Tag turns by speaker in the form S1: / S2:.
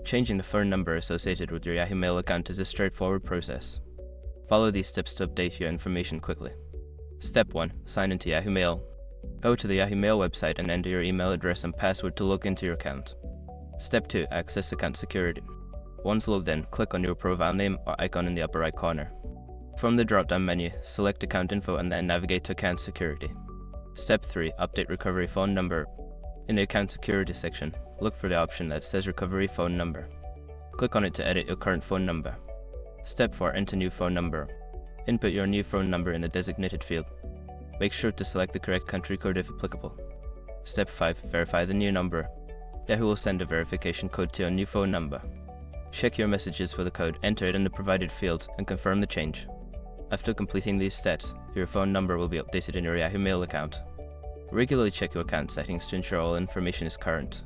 S1: Changing the phone number associated with your Yahoo Mail account is a straightforward process. Follow these steps to update your information quickly. Step 1. Sign into Yahoo Mail. Go to the Yahoo Mail website and enter your email address and password to log into your account. Step 2. Access account security. Once logged in, click on your profile name or icon in the upper right corner. From the drop-down menu, select Account Info and then navigate to Account Security. Step 3. Update recovery phone number. In the Account Security section, look for the option that says Recovery Phone Number. Click on it to edit your current phone number. Step 4. Enter new phone number. Input your new phone number in the designated field. Make sure to select the correct country code if applicable. Step 5. Verify the new number. Yahoo will send a verification code to your new phone number. Check your messages for the code, enter it in the provided field, and confirm the change. After completing these steps, your phone number will be updated in your Yahoo Mail account. Regularly check your account settings to ensure all information is current.